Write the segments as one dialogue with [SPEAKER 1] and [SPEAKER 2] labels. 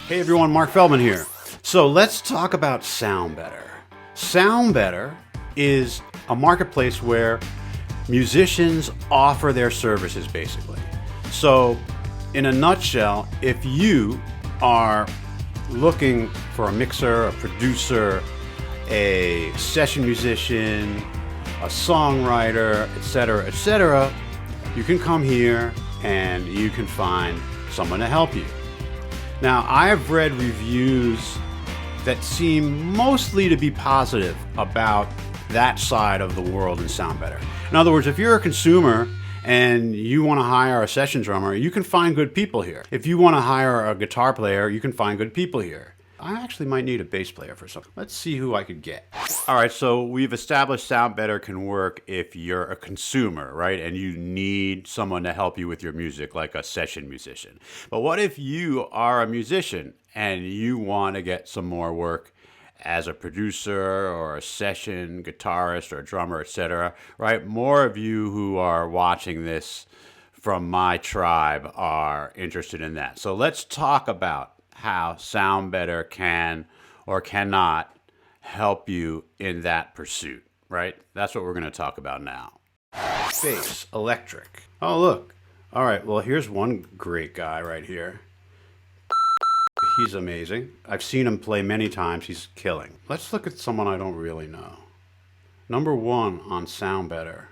[SPEAKER 1] Hey everyone, Mark Feldman here. So let's talk about SoundBetter. SoundBetter is a marketplace where musicians offer their services basically. So in a nutshell, if you are looking for a mixer, a producer, a session musician, a songwriter, etc., you can come here and you can find someone to help you. Now, I have read reviews that seem mostly to be positive about that side of the world in SoundBetter. In other words, if you're a consumer and you want to hire a session drummer, you can find good people here. If you want to hire a guitar player, you can find good people here. I actually might need a bass player for something. Let's see who I could get. All right, so we've established SoundBetter can work if you're a consumer, right? And you need someone to help you with your music, like a session musician. But what if you are a musician and you want to get some more work as a producer or a session guitarist or a drummer, etc., right? More of you who are watching this from my tribe are interested in that. So let's talk about how SoundBetter can or cannot help you in that pursuit, right? That's what we're going to talk about now. Bass, electric. Oh, look. All right, well, here's one great guy right here. He's amazing. I've seen him play many times. He's killing. Let's look at someone I don't really know. Number 1 on SoundBetter,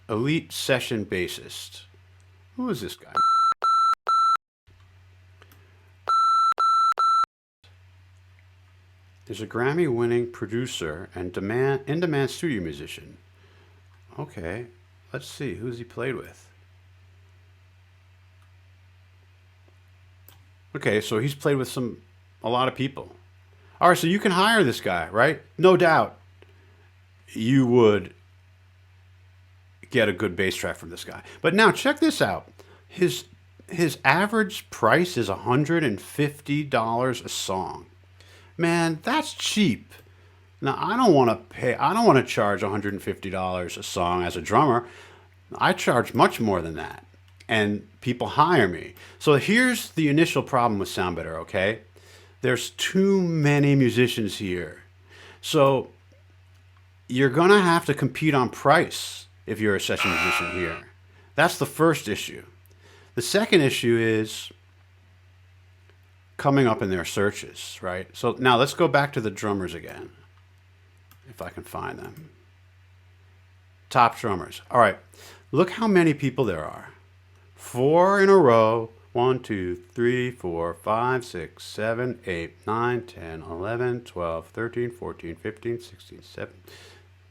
[SPEAKER 1] elite session bassist. Who is this guy? There's a Grammy-winning producer and in-demand studio musician. Okay, let's see. Who's he played with? Okay, so he's played with a lot of people. All right, so you can hire this guy, right? No doubt you would get a good bass track from this guy. But now check this out. His average price is $150 a song. Man, that's cheap. Now, I don't want to charge $150 a song as a drummer. I charge much more than that. And people hire me. So here's the initial problem with SoundBetter, okay? There's too many musicians here. So you're going to have to compete on price if you're a session musician here. That's the first issue. The second issue is coming up in their searches, right? So now let's go back to the drummers again, if I can find them. Top drummers. All right, look how many people there are. 4 in a row. 1, 2, 3, 4, 5, 6, 7, 8, 9, 10, 11, 12, 13, 14, 15, 16, 17,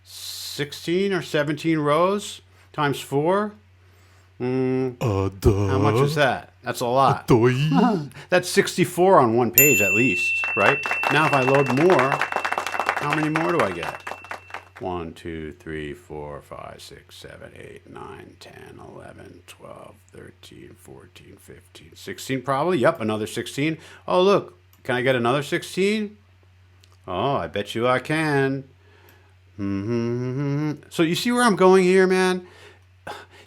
[SPEAKER 1] 16 or 17 rows times 4. How much is that? That's a lot. That's 64 on one page at least, right? Now if I load more, how many more do I get? 1, 2, 3, 4, 5, 6, 7, 8, 9, 10, 11, 12, 13, 14, 15, 16 probably. Yep, another 16. Oh, look, can I get another 16? Oh, I bet you I can. So you see where I'm going here, man?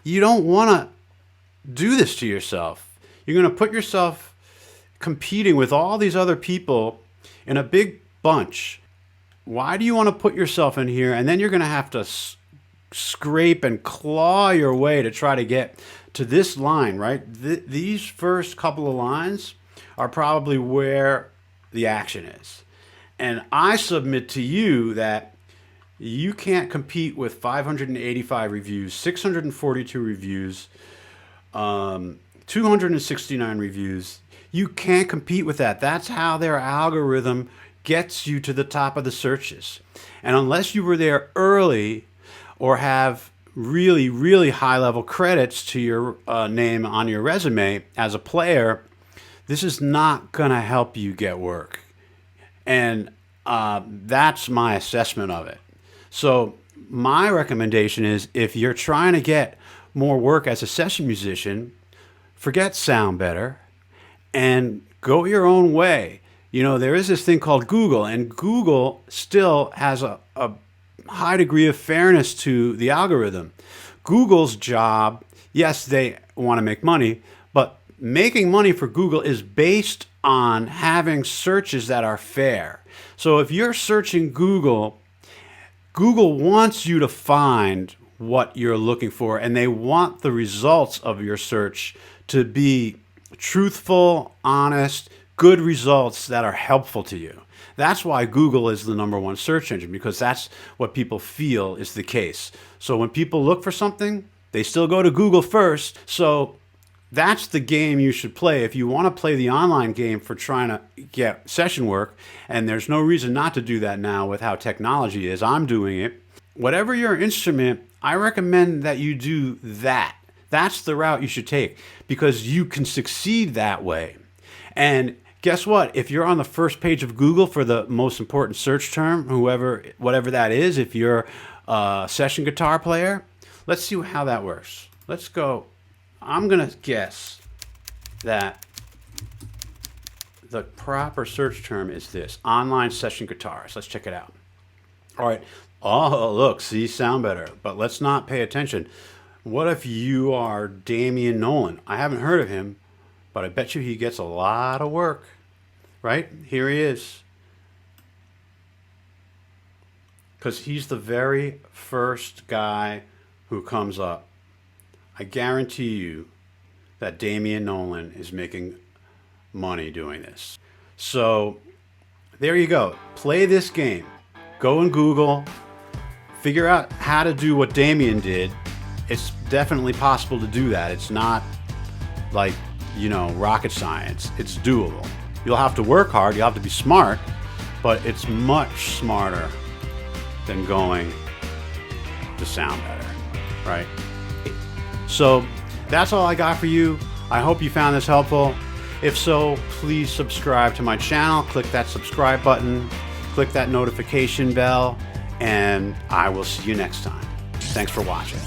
[SPEAKER 1] You don't want to do this to yourself. You're going to put yourself competing with all these other people in a big bunch. Why do you want to put yourself in here? And then you're going to have to scrape and claw your way to try to get to this line, right? These first couple of lines are probably where the action is. And I submit to you that you can't compete with 585 reviews, 642 reviews, 269 reviews. You can't compete with that. That's how their algorithm gets you to the top of the searches. And unless you were there early or have really, really high-level credits to your name on your resume as a player, this is not going to help you get work. And that's my assessment of it. So my recommendation is if you're trying to get more work as a session musician, forget SoundBetter and go your own way. You know, there is this thing called Google, and Google still has a high degree of fairness to the algorithm. Google's job, yes, they want to make money, but making money for Google is based on having searches that are fair. So if you're searching Google, Google wants you to find what you're looking for, and they want the results of your search to be truthful, honest, good results that are helpful to you. That's why Google is the #1 search engine, because that's what people feel is the case. So when people look for something, they still go to Google first. So that's the game you should play if you want to play the online game for trying to get session work. And there's no reason not to do that now with how technology is. I'm doing it. Whatever your instrument, I recommend that you do that. That's the route you should take, because you can succeed that way. And guess what? If you're on the first page of Google for the most important search term, whatever that is, if you're a session guitar player, let's see how that works. Let's go. I'm going to guess that the proper search term is this: online session guitars. Let's check it out. All right. Oh, look, see, SoundBetter. But let's not pay attention. What if you are Damian Nolan? I haven't heard of him, but I bet you he gets a lot of work, right? Here he is. Because he's the very first guy who comes up. I guarantee you that Damian Nolan is making money doing this. So there you go. Play this game. Go in Google. Figure out how to do what Damian did. It's definitely possible to do that. It's not like, rocket science. It's doable. You'll have to work hard. You'll have to be smart, but it's much smarter than going to SoundBetter, right? So that's all I got for you. I hope you found this helpful. If so, please subscribe to my channel. Click that subscribe button. Click that notification bell. And I will see you next time. Thanks for watching.